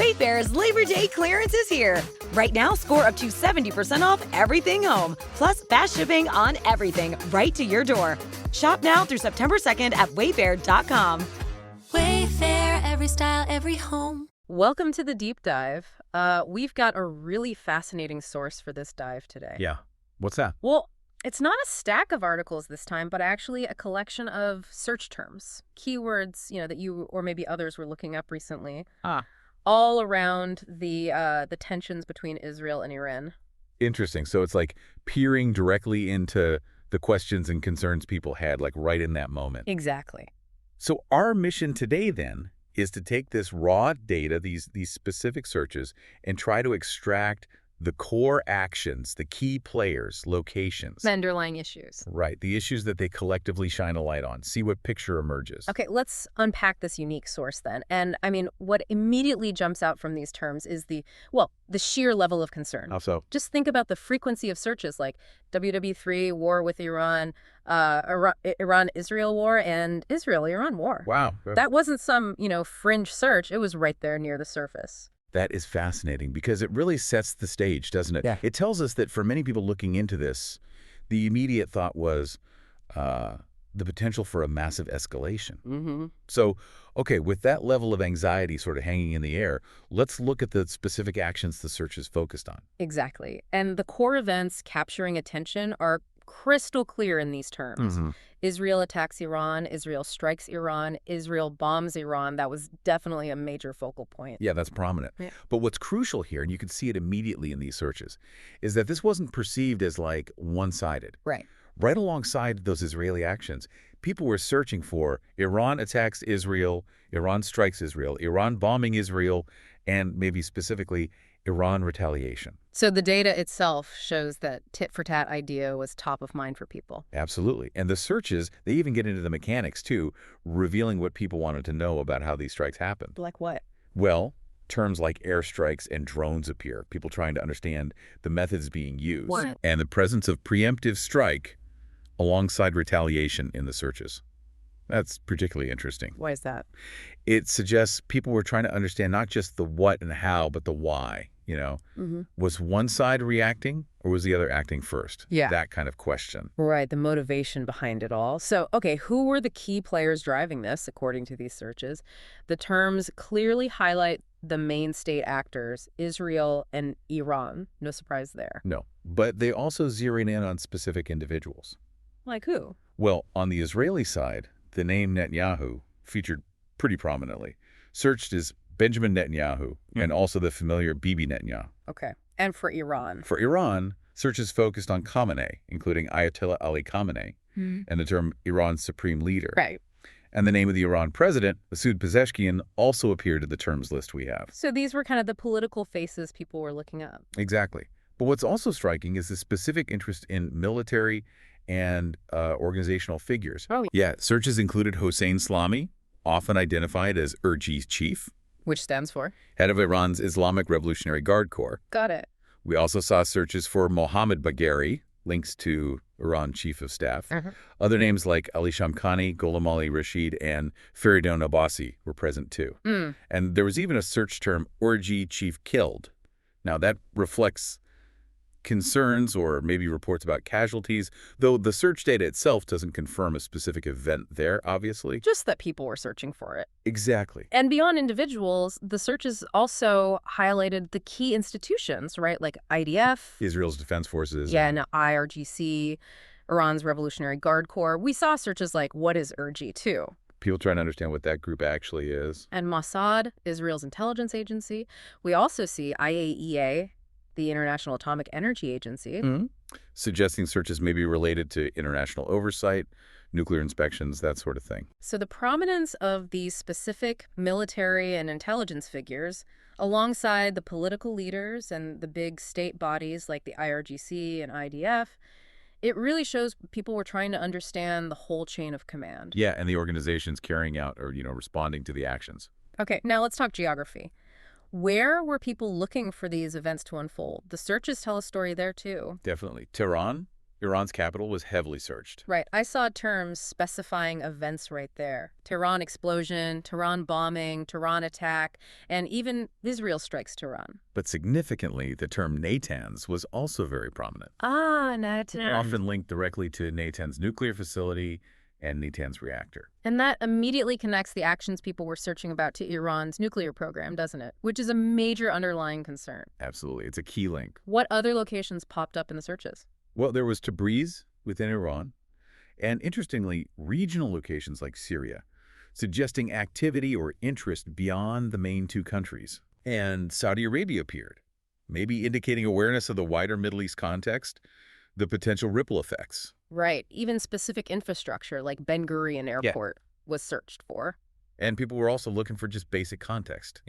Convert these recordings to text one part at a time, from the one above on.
Wayfair's Labor Day clearance is here. Right now, score up to 70% off everything home, plus fast shipping on everything right to your door. Shop now through September 2nd at wayfair.com. Wayfair, every style, every home. Welcome to the deep dive. We've got a really fascinating source for this dive today. Yeah. What's that? Well, it's not a stack of articles this time, but actually a collection of search terms, keywords, that you or maybe others were looking up recently, all around the tensions between Israel and Iran. Interesting. So it's like peering directly into the questions and concerns people had, like right in that moment. Exactly. So our mission today then is to take this raw data, these specific searches, and try to extract the core actions, the key players, locations. The underlying issues. Right. The issues that they collectively shine a light on. See what picture emerges. Okay, let's unpack this unique source then. And I mean, what immediately jumps out from these terms is the sheer level of concern. How so? Just think about the frequency of searches like WW3, war with Iran, Iran-Israel war, and Israel-Iran war. Wow. That wasn't some, fringe search. It was right there near the surface. That is fascinating because it really sets the stage, doesn't it? Yeah. It tells us that for many people looking into this, the immediate thought was the potential for a massive escalation. Mm-hmm. So, okay, with that level of anxiety sort of hanging in the air, let's look at the specific actions the search is focused on. Exactly. And the core events capturing attention are crystal clear in these terms. Mm-hmm. Israel attacks Iran, Israel strikes Iran, Israel bombs Iran. That was definitely a major focal point. Yeah, that's prominent. Yeah. But what's crucial here, and you can see it immediately in these searches, is that this wasn't perceived as like one-sided. Right. Right alongside those Israeli actions, people were searching for Iran attacks Israel, Iran strikes Israel, Iran bombing Israel, and maybe specifically Iran retaliation. So the data itself shows that tit-for-tat idea was top of mind for people. Absolutely. And the searches, they even get into the mechanics too, revealing what people wanted to know about how these strikes happened. Like what? Well, terms like airstrikes and drones appear, people trying to understand the methods being used. What? And the presence of preemptive strike alongside retaliation in the searches. That's particularly interesting. Why is that? It suggests people were trying to understand not just the what and how, but the why. Mm-hmm. Was one side reacting or was the other acting first? Yeah. That kind of question. Right, the motivation behind it all. So, okay, who were the key players driving this, according to these searches? The terms clearly highlight the main state actors, Israel and Iran. No surprise there. No, but they also zeroed in on specific individuals. Like who? Well, on the Israeli side, the name Netanyahu featured pretty prominently. Searched as Benjamin Netanyahu and also the familiar Bibi Netanyahu. Okay. And for Iran? For Iran, searches focused on Khamenei, including Ayatollah Ali Khamenei, and the term Iran's supreme leader. Right. And the name of the Iran president, Masoud Pezeshkian, also appeared in the terms list we have. So these were kind of the political faces people were looking up. Exactly. But what's also striking is the specific interest in military and organizational figures. Oh. Yeah, searches included Hossein Salami, often identified as Irji's chief, Which stands for? head of Iran's Islamic Revolutionary Guard Corps. Got it. We also saw searches for Mohammad Bagheri, links to Iran chief of staff. Other names like Ali Shamkhani, Gholam Ali Rashid, and Faridun Abbasi were present too. And there was even a search term, Irji chief killed. Now that reflects concerns or maybe reports about casualties, though the search data itself doesn't confirm a specific event there, obviously. Just that people were searching for it. Exactly. And beyond individuals, the searches also highlighted the key institutions, right? Like IDF. Israel's defense forces. Yeah, and IRGC, Iran's Revolutionary Guard Corps. We saw searches like, what is IRGC too? People trying to understand what that group actually is. And Mossad, Israel's intelligence agency. We also see IAEA, the International Atomic Energy Agency. Suggesting searches may be related to international oversight, nuclear inspections, that sort of thing. So the prominence of these specific military and intelligence figures, alongside the political leaders and the big state bodies like the IRGC and IDF, it really shows people were trying to understand the whole chain of command. Yeah, and the organizations carrying out or, responding to the actions. Okay, now let's talk geography. Where were people looking for these events to unfold? The searches tell a story there, too. Definitely. Tehran, Iran's capital was heavily searched. Right. I saw terms specifying events right there. Tehran explosion, Tehran bombing, Tehran attack, and even Israel strikes Tehran. But significantly, the term Natanz was also very prominent. Ah, Natanz. Often linked directly to Natanz nuclear facility and Natanz reactor. And that immediately connects the actions people were searching about to Iran's nuclear program, doesn't it? Which is a major underlying concern. Absolutely. It's a key link. What other locations popped up in the searches? Well, there was Tabriz within Iran, and interestingly, regional locations like Syria, suggesting activity or interest beyond the main two countries. And Saudi Arabia appeared, maybe indicating awareness of the wider Middle East context, the potential ripple effects. Right. Even specific infrastructure like Ben Gurion Airport was searched for. And people were also looking for just basic context,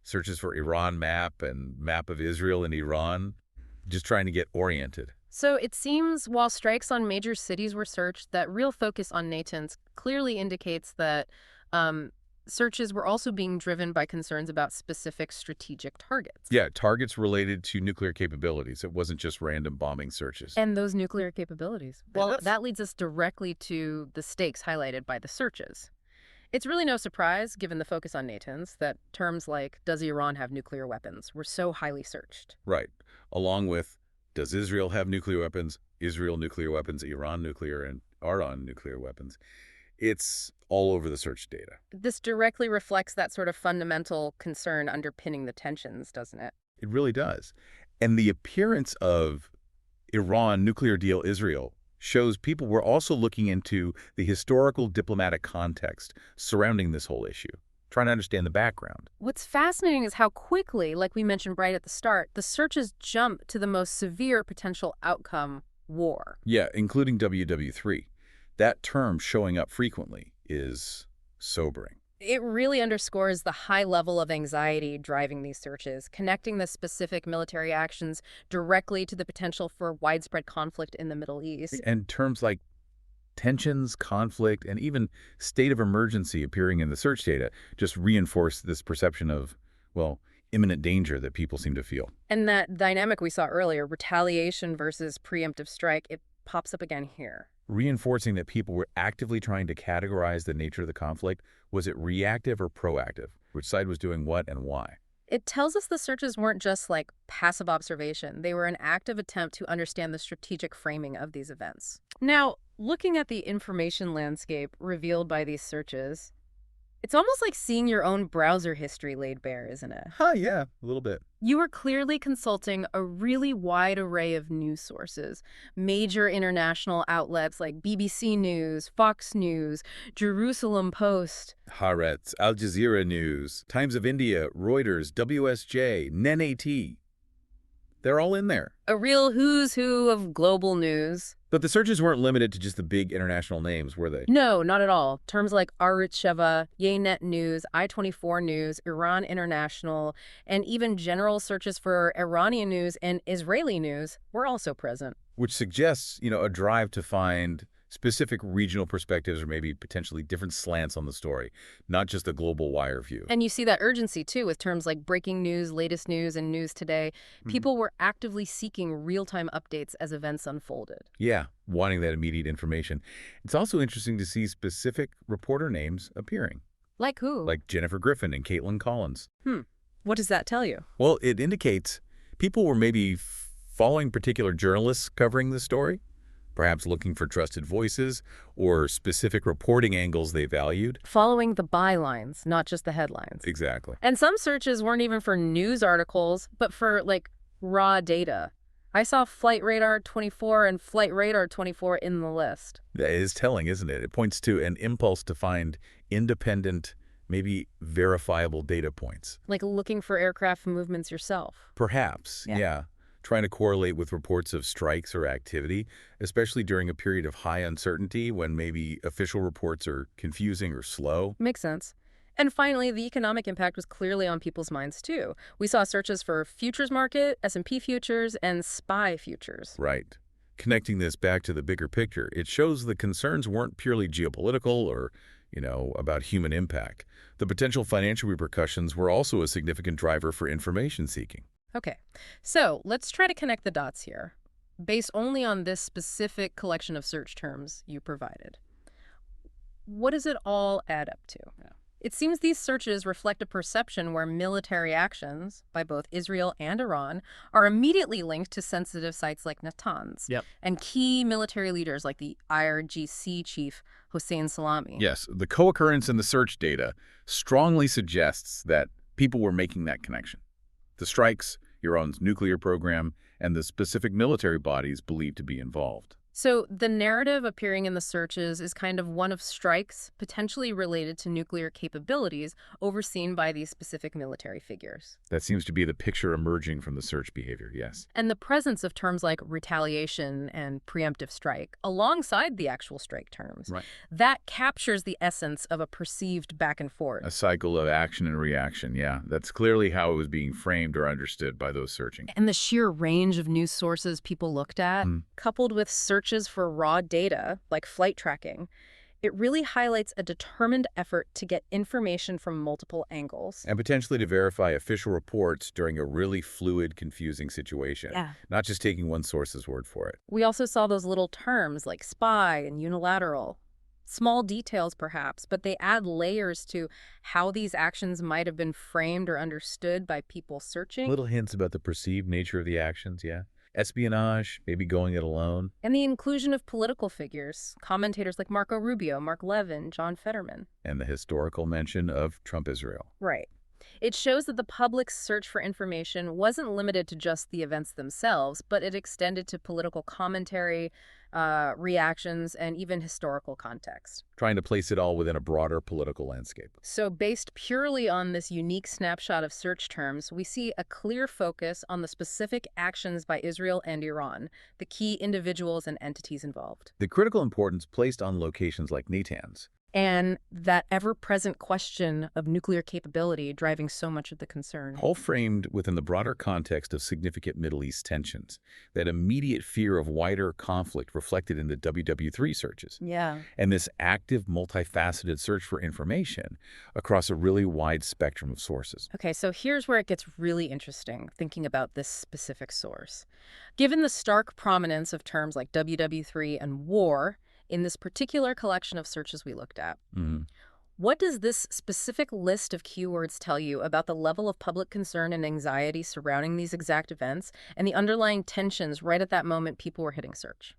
searches for Iran map and map of Israel and Iran, just trying to get oriented. So it seems while strikes on major cities were searched, that real focus on Natanz clearly indicates that searches were also being driven by concerns about specific strategic targets. Yeah, targets related to nuclear capabilities. It wasn't just random bombing searches. And those nuclear capabilities. Well, that leads us directly to the stakes highlighted by the searches. It's really no surprise, given the focus on Natanz, that terms like, does Iran have nuclear weapons, were so highly searched. Right. Along with, does Israel have nuclear weapons, Israel nuclear weapons, Iran nuclear, and Iran nuclear weapons? It's all over the search data. This directly reflects that sort of fundamental concern underpinning the tensions, doesn't it? It really does. And the appearance of Iran nuclear deal Israel shows people were also looking into the historical diplomatic context surrounding this whole issue, trying to understand the background. What's fascinating is how quickly, like we mentioned right at the start, the searches jump to the most severe potential outcome, war. Yeah, including WW3. That term showing up frequently is sobering. It really underscores the high level of anxiety driving these searches, connecting the specific military actions directly to the potential for widespread conflict in the Middle East. And terms like tensions, conflict, and even state of emergency appearing in the search data just reinforce this perception of, imminent danger that people seem to feel. And that dynamic we saw earlier, retaliation versus preemptive strike, it pops up again here. Reinforcing that people were actively trying to categorize the nature of the conflict. Was it reactive or proactive? Which side was doing what and why? It tells us the searches weren't just like passive observation. They were an active attempt to understand the strategic framing of these events. Now, looking at the information landscape revealed by these searches, it's almost like seeing your own browser history laid bare, isn't it? Yeah, a little bit. You are clearly consulting a really wide array of news sources, major international outlets like BBC News, Fox News, Jerusalem Post, Haaretz, Al Jazeera News, Times of India, Reuters, WSJ, NET. They're all in there. A real who's who of global news. But the searches weren't limited to just the big international names, were they? No, not at all. Terms like Arutz Sheva, Ynet News, I-24 News, Iran International, and even general searches for Iranian news and Israeli news were also present. Which suggests, a drive to find specific regional perspectives or maybe potentially different slants on the story, not just a global wire view. And you see that urgency, too, with terms like breaking news, latest news, and news today. People were actively seeking real-time updates as events unfolded. Yeah, wanting that immediate information. It's also interesting to see specific reporter names appearing. Like who? Like Jennifer Griffin and Caitlin Collins. What does that tell you? Well, it indicates people were maybe following particular journalists covering the story, perhaps looking for trusted voices or specific reporting angles they valued. Following the bylines, not just the headlines. Exactly. And some searches weren't even for news articles, but for, raw data. I saw Flight Radar 24 and Flight Radar 24 in the list. That is telling, isn't it? It points to an impulse to find independent, maybe verifiable data points. Like looking for aircraft movements yourself. Perhaps, yeah. Trying to correlate with reports of strikes or activity, especially during a period of high uncertainty when maybe official reports are confusing or slow. Makes sense. And finally, the economic impact was clearly on people's minds, too. We saw searches for futures market, S&P futures, and SPY futures. Right. Connecting this back to the bigger picture, it shows the concerns weren't purely geopolitical or, about human impact. The potential financial repercussions were also a significant driver for information seeking. Okay, so let's try to connect the dots here. based only on this specific collection of search terms you provided. What does it all add up to? Yeah. It seems these searches reflect a perception where military actions by both Israel and Iran are immediately linked to sensitive sites like Natanz and key military leaders like the IRGC chief Hossein Salami. Yes, the co-occurrence in the search data strongly suggests that people were making that connection. The strikes, Iran's nuclear program, and the specific military bodies believed to be involved. So the narrative appearing in the searches is kind of one of strikes potentially related to nuclear capabilities overseen by these specific military figures. That seems to be the picture emerging from the search behavior, yes. And the presence of terms like retaliation and preemptive strike alongside the actual strike terms, that captures the essence of a perceived back and forth. A cycle of action and reaction, yeah. That's clearly how it was being framed or understood by those searching. And the sheer range of news sources people looked at, coupled with searches for raw data, like flight tracking, it really highlights a determined effort to get information from multiple angles. And potentially to verify official reports during a really fluid, confusing situation. Not just taking one source's word for it. We also saw those little terms like spy and unilateral. Small details, perhaps, but they add layers to how these actions might have been framed or understood by people searching. Little hints about the perceived nature of the actions, yeah. Espionage, maybe going it alone. And the inclusion of political figures, commentators like Marco Rubio, Mark Levin, John Fetterman. And the historical mention of Trump-Israel. Right. It shows that the public's search for information wasn't limited to just the events themselves, but it extended to political commentary, reactions, and even historical context. Trying to place it all within a broader political landscape. So based purely on this unique snapshot of search terms, we see a clear focus on the specific actions by Israel and Iran, the key individuals and entities involved. The critical importance placed on locations like Natanz. And that ever-present question of nuclear capability driving so much of the concern. All framed within the broader context of significant Middle East tensions. That immediate fear of wider conflict reflected in the WW3 searches. And this active, multifaceted search for information across a really wide spectrum of sources. Okay, so here's where it gets really interesting, thinking about this specific source. Given the stark prominence of terms like WW3 and war in this particular collection of searches we looked at, what does this specific list of keywords tell you about the level of public concern and anxiety surrounding these exact events and the underlying tensions right at that moment people were hitting search?